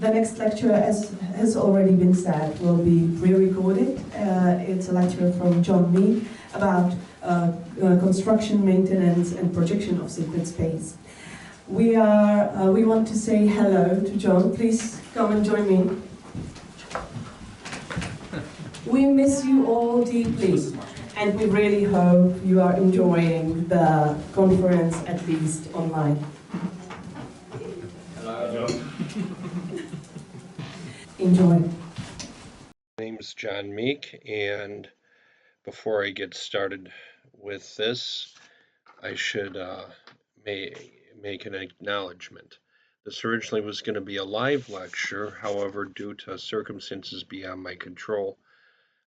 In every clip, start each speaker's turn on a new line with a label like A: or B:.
A: The next lecture, as has already been said, will be pre-recorded. It's a lecture from John Meek about construction, maintenance, and projection of sacred space. We want to say hello to John. Please come and join me. We miss you all deeply, and we really hope you are enjoying the conference, at least online.
B: Hello.
A: Enjoy.
B: My name is John Meek, and before I get started with this, I should make an acknowledgement. This originally was going to be a live lecture, however, due to circumstances beyond my control,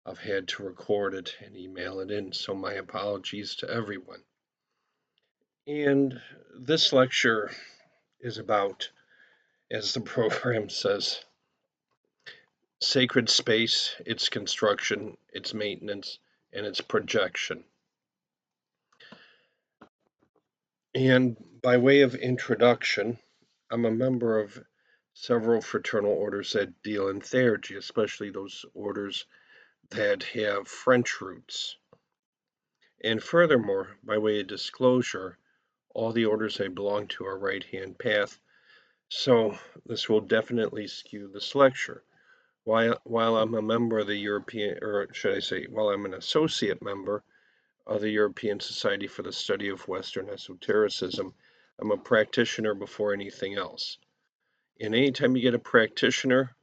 B: I've had to record it and email it in, so my apologies to everyone. And this lecture is about, as the program says, sacred space, its construction, its maintenance, and its projection. And by way of introduction, I'm a member of several fraternal orders that deal in theurgy, especially those orders that have French roots. And furthermore, by way of disclosure, all the orders I belong to are right-hand path, so this will definitely skew this lecture. While I'm a member of the European, or should I say, while I'm an associate member of the European Society for the Study of Western Esotericism, I'm a practitioner before anything else. And anytime you get a practitioner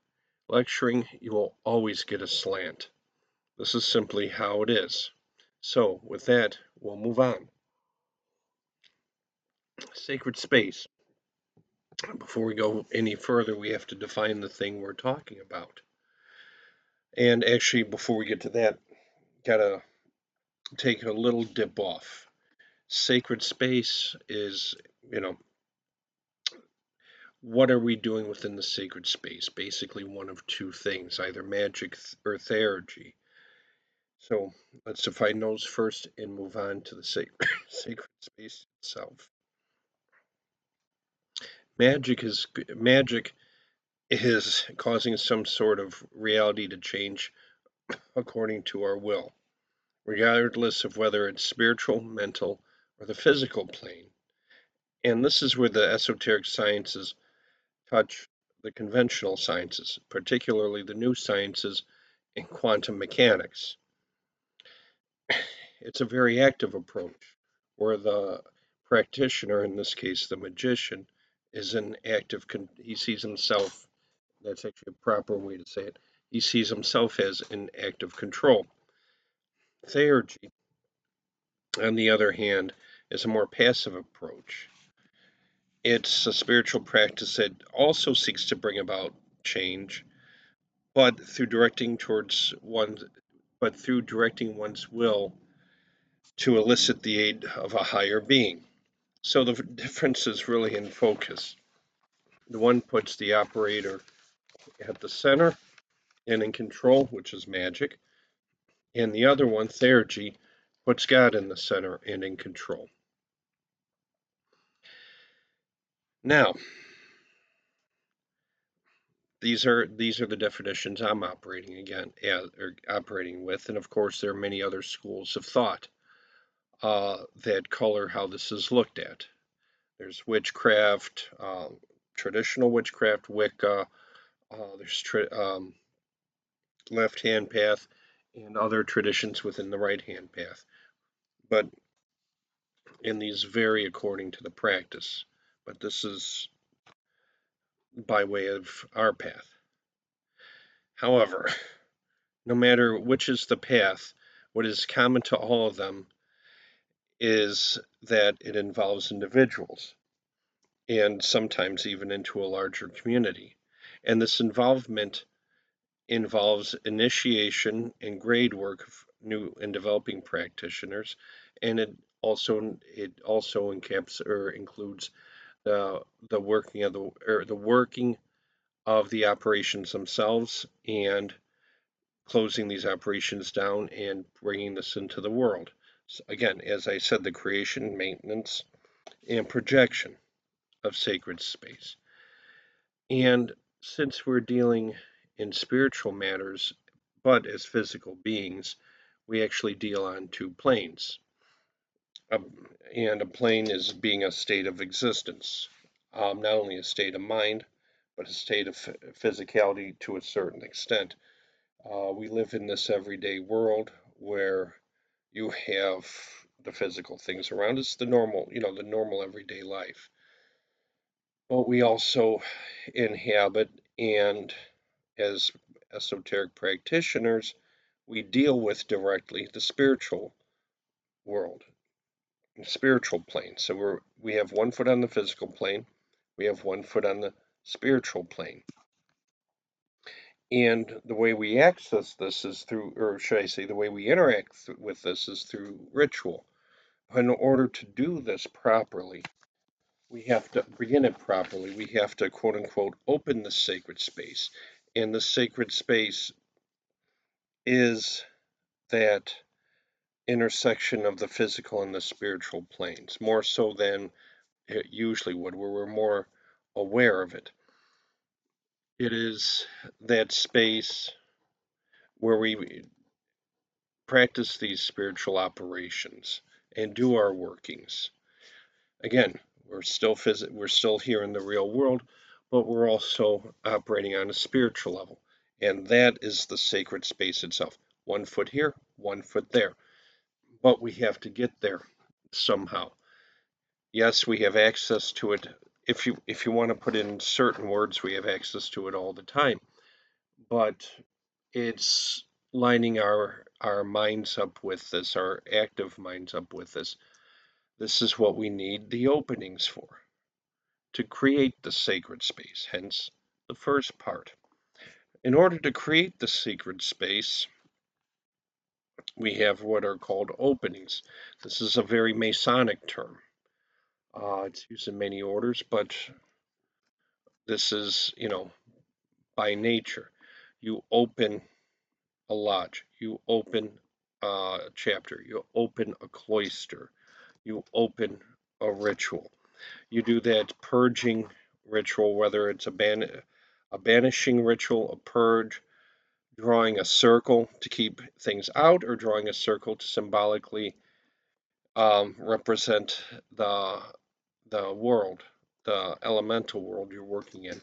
B: lecturing, you will always get a slant. This is simply how it is. So with that, we'll move on. Sacred space. Before we go any further, we have to define the thing we're talking about. And actually, before we get to that, gotta take a little dip off. Sacred space is, what are we doing within the sacred space? Basically, one of two things, either magic or theurgy. So let's define those first and move on to the sacred space itself. Magic is causing some sort of reality to change according to our will, regardless of whether it's spiritual, mental, or the physical plane. And this is where the esoteric sciences touch the conventional sciences, particularly the new sciences in quantum mechanics. It's a very active approach, where the practitioner, in this case the magician, is an active, he sees himself, that's actually a proper way to say it, he sees himself as in active control. Theurgy, on the other hand, is a more passive approach. It's a spiritual practice that also seeks to bring about change, but through directing one's will to elicit the aid of a higher being. So the difference is really in focus. The one puts the operator at the center and in control, which is magic, and the other one, theurgy, puts God in the center and in control. Now, these are the definitions I'm operating with, and of course there are many other schools of thought that color how this is looked at. There's witchcraft, traditional witchcraft, Wicca, there's left-hand path, and other traditions within the right-hand path. But and these vary according to the practice. But this is by way of our path. However, no matter which is the path, what is common to all of them is that it involves individuals, and sometimes even into a larger community. And this involvement involves initiation and grade work of new and developing practitioners, and it also includes the working of the operations themselves and closing these operations down and bringing this into the world. So again, as I said, the creation, maintenance, and projection of sacred space. And since we're dealing in spiritual matters, but as physical beings, we actually deal on two planes. And a plane is being a state of existence, not only a state of mind, but a state of physicality to a certain extent. We live in this everyday world where you have the physical things around us, the normal, the normal everyday life. But we also inhabit, and as esoteric practitioners, we deal with directly the spiritual world, the spiritual plane. So we have one foot on the physical plane, we have one foot on the spiritual plane. And the way we access this is through, or should I say, the way we interact with this is through ritual. In order to do this properly, we have to begin it properly. We have to, quote unquote, open the sacred space. And the sacred space is that intersection of the physical and the spiritual planes, more so than it usually would, where we're more aware of it. It is that space where we practice these spiritual operations and do our workings. Again, we're still here in the real world, but we're also operating on a spiritual level. And that is the sacred space itself. One foot here, one foot there. But we have to get there somehow. Yes, we have access to it. If you want to put in certain words, we have access to it all the time. But it's lining our minds up with this, our active minds up with this. This is what we need the openings for, to create the sacred space, hence the first part. In order to create the sacred space, we have what are called openings. This is a very Masonic term. It's used in many orders, but this is, by nature. You open a lodge, you open a chapter, you open a cloister, you open a ritual. You do that purging ritual, whether it's a banishing ritual, a purge, drawing a circle to keep things out, or drawing a circle to symbolically represent the world, the elemental world you're working in,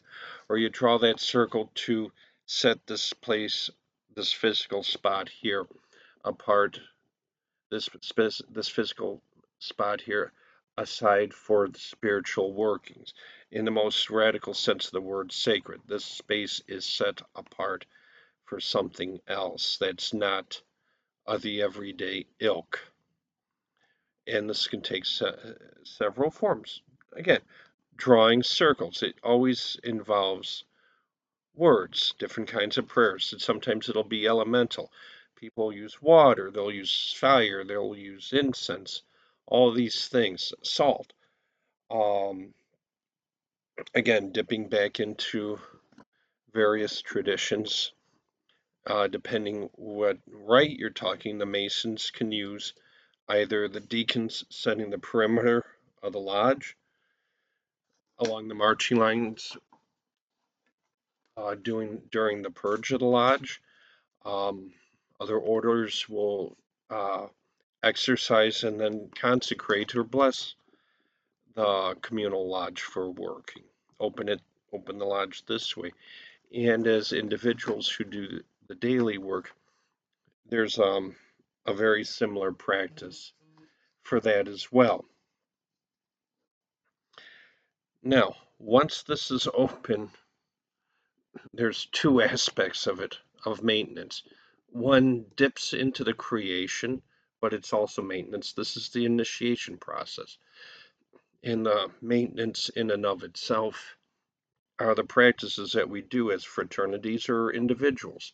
B: or you draw that circle to set this place, this physical spot here apart, this physical spot here aside for the spiritual workings. In the most radical sense of the word, sacred. This space is set apart for something else that's not of the everyday ilk. And this can take several forms. Again, drawing circles. It always involves words, different kinds of prayers. And sometimes it'll be elemental. People use water, they'll use fire, they'll use incense, all these things, salt. Um, Again, dipping back into various traditions, depending what rite you're talking, the Masons can use either the deacons setting the perimeter of the lodge along the marching lines, during the purge of the lodge. Um, Other orders will exercise and then consecrate or bless the communal lodge for working. Open it, open the lodge this way. And as individuals who do the daily work, there's a very similar practice for that as well. Now, once this is open, there's two aspects of it, of maintenance. One dips into the creation, but it's also maintenance. This is the initiation process. And the maintenance in and of itself are the practices that we do as fraternities or individuals.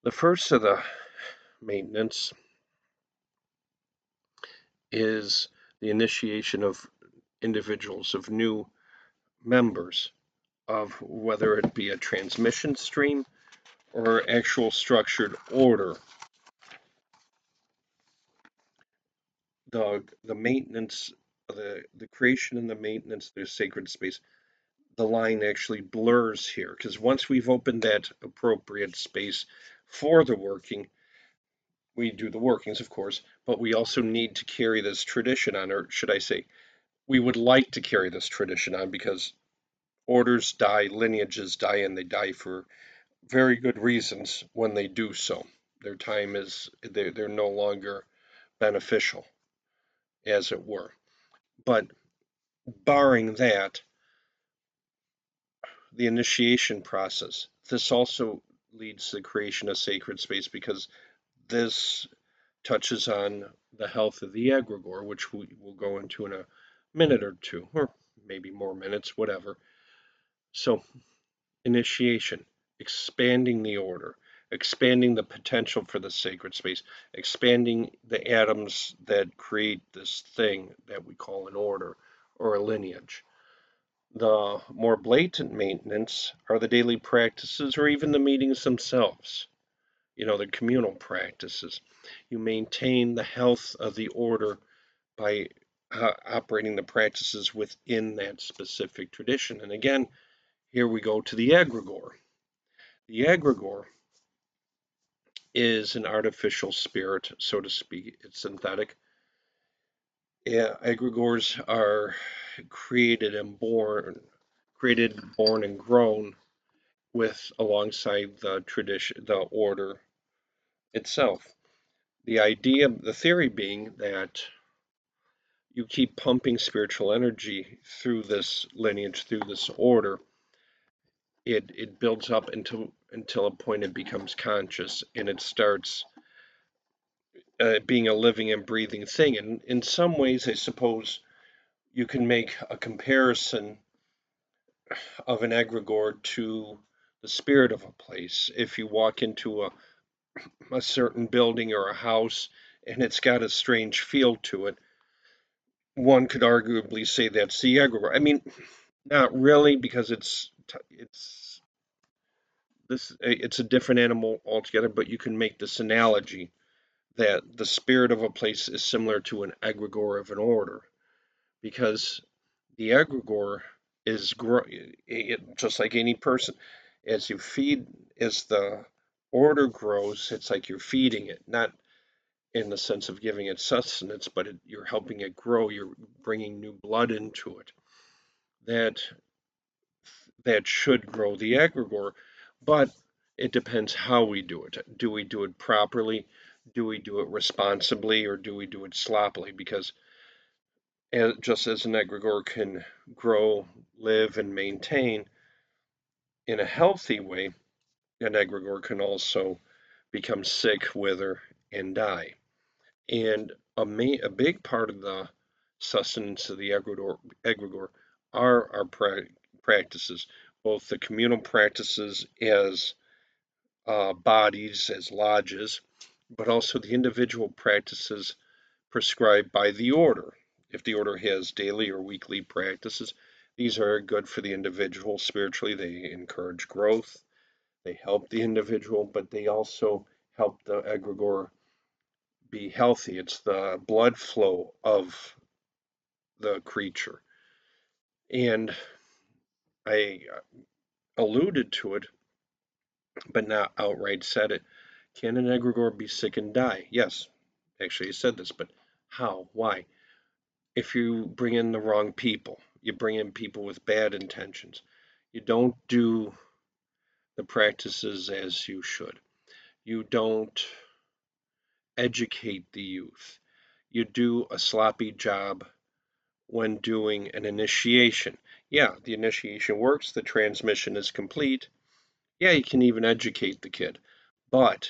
B: The first of the maintenance is the initiation of individuals, of new members, of whether it be a transmission stream or actual structured order. The maintenance, the creation and the maintenance of the sacred space, the line actually blurs here, because once we've opened that appropriate space for the working, we do the workings, of course, but we also need to carry this tradition on, or should I say, we would like to carry this tradition on, because orders die, lineages die, and they die for very good reasons when they do so. Their time is, they're no longer beneficial, as it were. But barring that, the initiation process, this also leads to the creation of sacred space, because this touches on the health of the egregore, which we will go into in a minute or two, or maybe more minutes, whatever. So, initiation, expanding the order, expanding the potential for the sacred space, expanding the atoms that create this thing that we call an order or a lineage. The more blatant maintenance are the daily practices or even the meetings themselves, the communal practices. You maintain the health of the order by operating the practices within that specific tradition. And again, here we go to the egregore. The egregore is an artificial spirit, so to speak. It's synthetic. Yeah, egregores are created, born, and grown with alongside the tradition, the order itself. The theory being that you keep pumping spiritual energy through this lineage, through this order. It builds up until a point it becomes conscious, and it starts being a living and breathing thing. And in some ways, I suppose you can make a comparison of an egregore to the spirit of a place. If you walk into a certain building or a house and it's got a strange feel to it, one could arguably say that's the egregore. I mean, not really, because it's a different animal altogether, but you can make this analogy that the spirit of a place is similar to an egregore of an order, because the egregore is just like any person. As you feed, as the order grows, it's like you're feeding it, not in the sense of giving it sustenance, but you're helping it grow. You're bringing new blood into it. That that should grow the egregore, but it depends how we do it. Do we do it properly? Do we do it responsibly, or do we do it sloppily? Because just as an egregore can grow, live, and maintain in a healthy way, an egregore can also become sick, wither, and die. And a big part of the sustenance of the egregore are our practices, both the communal practices as bodies, as lodges, but also the individual practices prescribed by the order. If the order has daily or weekly practices, these are good for the individual spiritually. They encourage growth, they help the individual, but they also help the egregore be healthy. It's the blood flow of the creature. And I alluded to it, but not outright said it. Can an egregore be sick and die? Yes, actually, I said this, but how? Why? If you bring in the wrong people, you bring in people with bad intentions, you don't do the practices as you should, you don't educate the youth, you do a sloppy job when doing an initiation. Yeah, the initiation works, the transmission is complete. Yeah, you can even educate the kid. But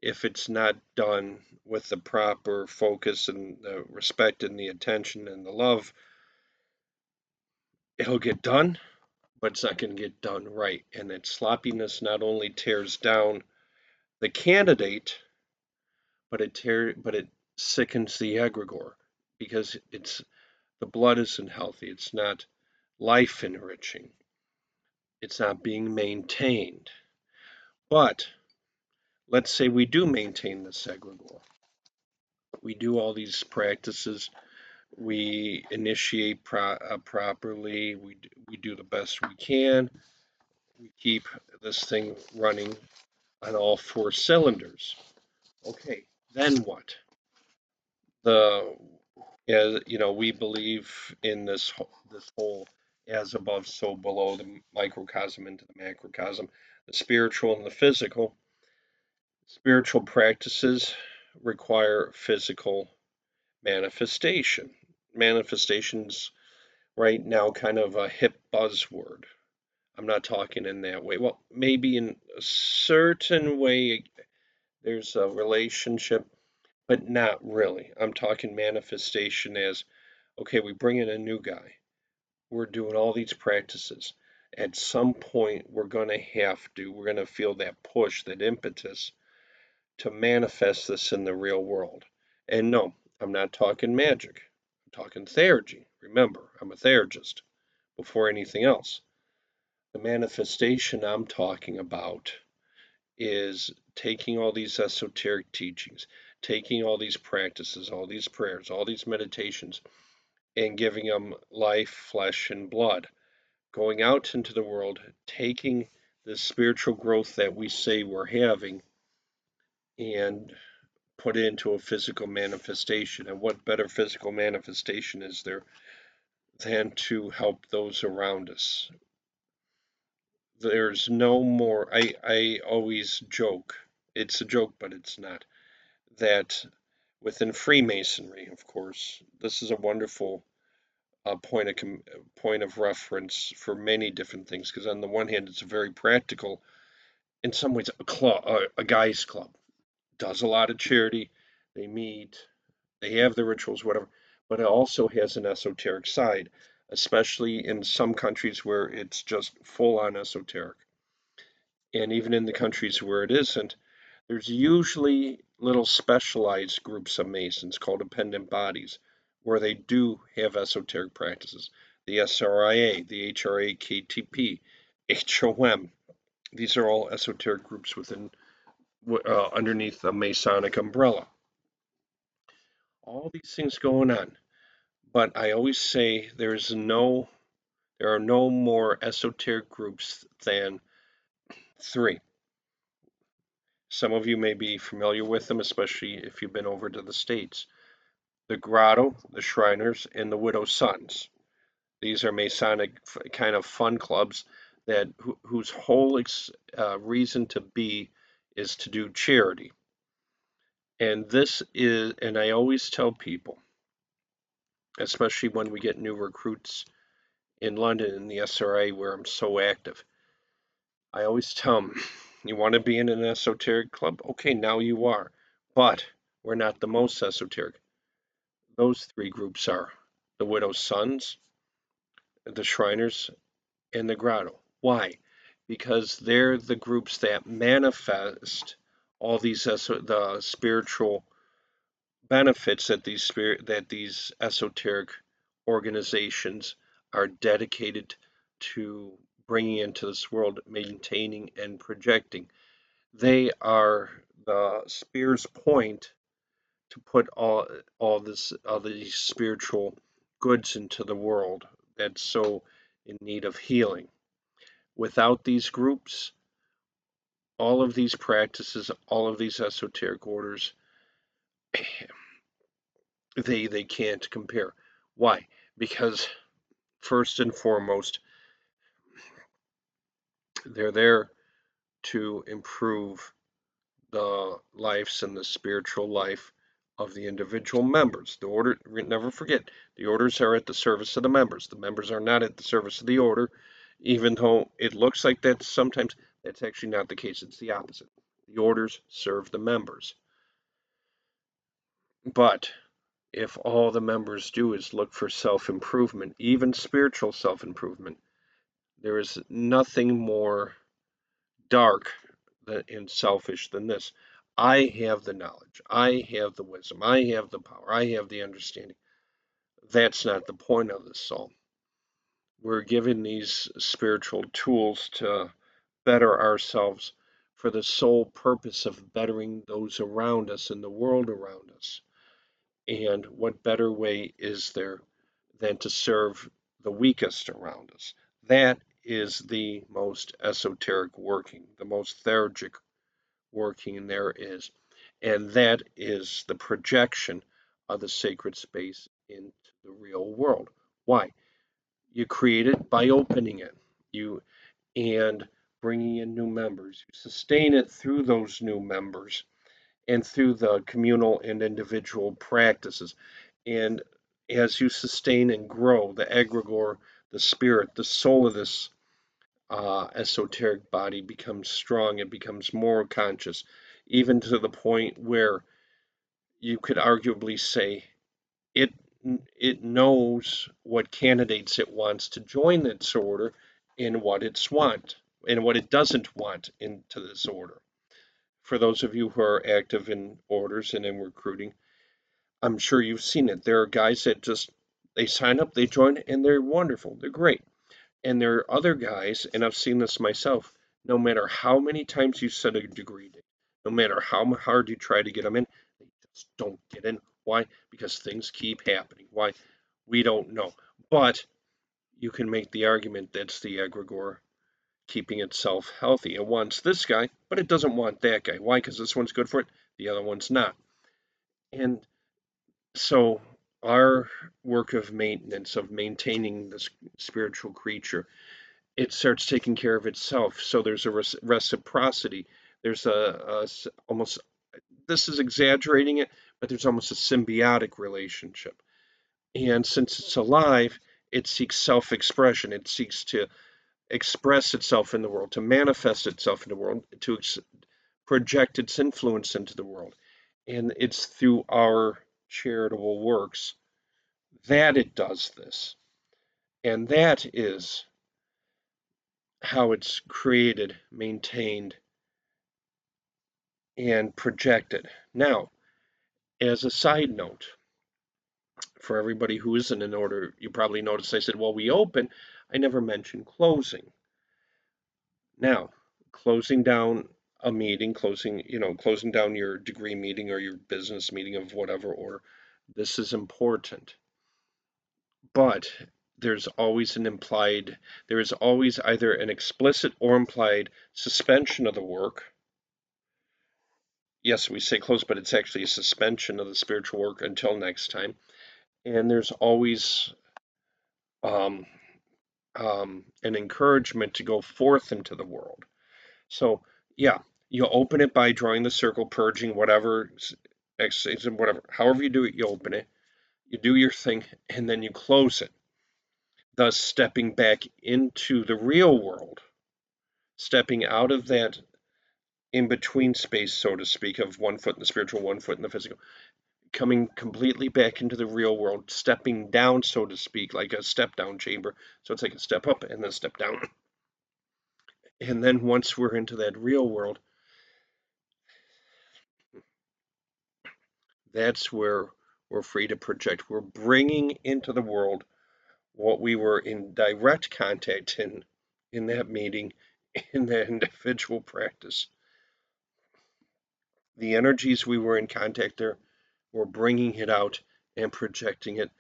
B: if it's not done with the proper focus and the respect and the attention and the love, it'll get done, but it's not going to get done right. And that sloppiness not only tears down the candidate, but it sickens the egregore, because the blood isn't healthy. It's not life enriching. It's not being maintained. But let's say we do maintain this egregore. We do all these practices. We initiate properly. We do the best we can. We keep this thing running on all four cylinders. Okay, then what? The we believe in this whole as above, so below, the microcosm into the macrocosm, the spiritual and the physical. Spiritual practices require physical manifestation. Manifestation's right now kind of a hip buzzword. I'm not talking in that way. Well, maybe in a certain way there's a relationship, but not really. I'm talking manifestation as, okay, we bring in a new guy. We're doing all these practices. At some point, we're going to feel that push, that impetus to manifest this in the real world. And no, I'm not talking magic. I'm talking theurgy. Remember, I'm a theurgist before anything else. The manifestation I'm talking about is taking all these esoteric teachings, taking all these practices, all these prayers, all these meditations, and giving them life, flesh, and blood. Going out into the world, taking the spiritual growth that we say we're having and put it into a physical manifestation. And what better physical manifestation is there than to help those around us? There's no more. I always joke, it's a joke, but it's not, that within Freemasonry, of course, this is a wonderful point of reference for many different things. Because on the one hand, it's a very practical, in some ways, a guy's club. Does a lot of charity. They meet. They have their rituals, whatever. But it also has an esoteric side, especially in some countries where it's just full on esoteric. And even in the countries where it isn't, there's usually little specialized groups of Masons called dependent bodies where they do have esoteric practices. The SRIA, the HRA-KTP, HOM, these are all esoteric groups within underneath the Masonic umbrella. All these things going on. But I always say there are no more esoteric groups than three. Some of you may be familiar with them, especially if you've been over to the States. The Grotto, the Shriners, and the Widow's Sons. These are Masonic kind of fun clubs whose whole reason to be is to do charity. And I always tell people, especially when we get new recruits in London in the SRA where I'm so active, I always tell them, you want to be in an esoteric club? Okay, now you are. But we're not the most esoteric. Those three groups are the Widow's Sons, the Shriners, and the Grotto. Why? Because they're the groups that manifest all the spiritual benefits that these esoteric organizations are dedicated to bringing into this world, maintaining and projecting. They are the spear's point to put all these spiritual goods into the world that's so in need of healing. Without these groups, all of these practices, all of these esoteric orders, they can't compare. Why? Because first and foremost, they're there to improve the lives and the spiritual life of the individual members. The order, never forget, the orders are at the service of the members. The members are not at the service of the order, even though it looks like that sometimes. That's actually not the case. It's the opposite. The orders serve the members. But if all the members do is look for self-improvement, even spiritual self-improvement, there is nothing more dark and selfish than this. I have the knowledge, I have the wisdom, I have the power, I have the understanding. That's not the point of this soul. We're given these spiritual tools to better ourselves for the sole purpose of bettering those around us and the world around us. And what better way is there than to serve the weakest around us? That is the most esoteric working, the most theurgic working there is. And that is the projection of the sacred space into the real world. Why? You create it by opening it. And bringing in new members. You sustain it through those new members and through the communal and individual practices. And as you sustain and grow the egregore, the spirit, the soul of this esoteric body becomes strong, it becomes more conscious, even to the point where you could arguably say it it knows what candidates it wants to join its order and what it doesn't want into this order. For those of you who are active in orders and in recruiting, I'm sure you've seen it. There are guys that just they sign up, they join, and they're wonderful. They're great. And there are other guys, and I've seen this myself, no matter how many times you set a degree date, no matter how hard you try to get them in, they just don't get in. Why? Because things keep happening. Why? We don't know. But you can make the argument that's the egregore keeping itself healthy. It wants this guy, but it doesn't want that guy. Why? Because this one's good for it, the other one's not. And so our work of maintenance, of maintaining this spiritual creature, it starts taking care of itself. So there's a reciprocity. There's almost, this is exaggerating it, but there's almost a symbiotic relationship. And since it's alive, it seeks self-expression. It seeks to express itself in the world, to manifest itself in the world, to project its influence into the world. And it's through our charitable works that it does this. And that is how it's created, maintained, and projected. Now, as a side note, for everybody who isn't in order, you probably noticed I said, well, we open. I never mentioned closing. Now, closing down a meeting, closing down your degree meeting or your business meeting of whatever order, this is important. But there is always either an explicit or implied suspension of the work. Yes, we say close, but it's actually a suspension of the spiritual work until next time. And there's always um, an encouragement to go forth into the world. So, yeah, you open it by drawing the circle, purging whatever, exorcism, whatever. However you do it, you open it, you do your thing, and then you close it. Thus, stepping back into the real world, stepping out of that in between space, so to speak, of 1 foot in the spiritual, 1 foot in the physical, coming completely back into the real world, stepping down, so to speak, like a step down chamber. So it's like a step up and then a step down. And then once we're into that real world, that's where we're free to project. We're bringing into the world what we were in direct contact in that meeting, in that individual practice. The energies we were in contact there, we're bringing it out and projecting it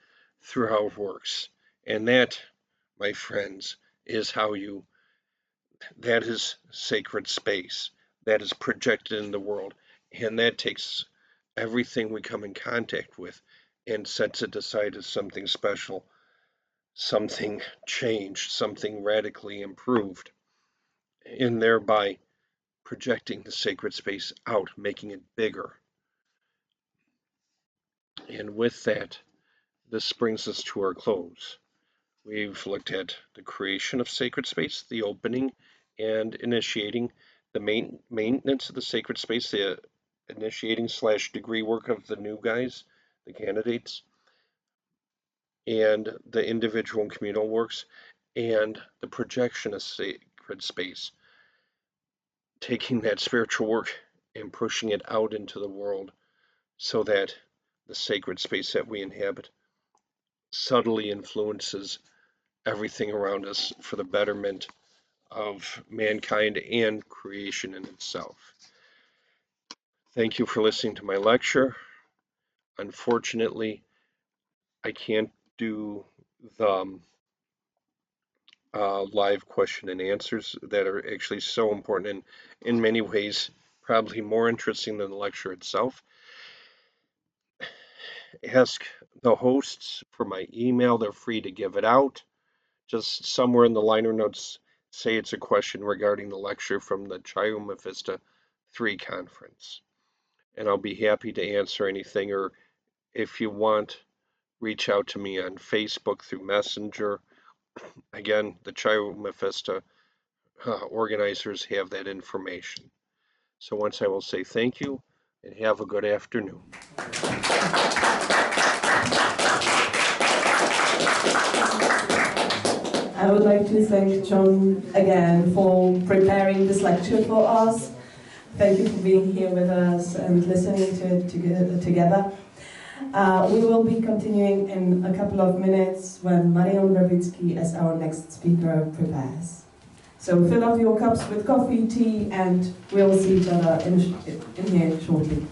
B: through how it works. And that, my friends, is that is sacred space. That is projected in the world. And that takes everything we come in contact with and sets it aside as something special, something changed, something radically improved, and thereby projecting the sacred space out, making it bigger. And with that, this brings us to our close. We've looked at the creation of sacred space, the opening and initiating, the maintenance of the sacred space, the initiating / degree work of the new guys, the candidates, and the individual and communal works, and the projection of sacred space, taking that spiritual work and pushing it out into the world so that the sacred space that we inhabit subtly influences everything around us for the betterment of mankind and creation in itself. Thank you for listening to my lecture. Unfortunately, I can't do the live question and answers that are actually so important and in many ways probably more interesting than the lecture itself. Ask the hosts for my email. They're free to give it out. Just somewhere in the liner notes, say it's a question regarding the lecture from the Mephisto 3 conference. And I'll be happy to answer anything, or if you want, reach out to me on Facebook through Messenger. Again, the Mephisto organizers have that information. So once I will say thank you and have a good afternoon.
A: I would like to thank John again for preparing this lecture for us. Thank you for being here with us and listening to it together. We will be continuing in a couple of minutes when Marian Verbitsky, as our next speaker, prepares. So fill up your cups with coffee, tea, and we'll see each other in here shortly.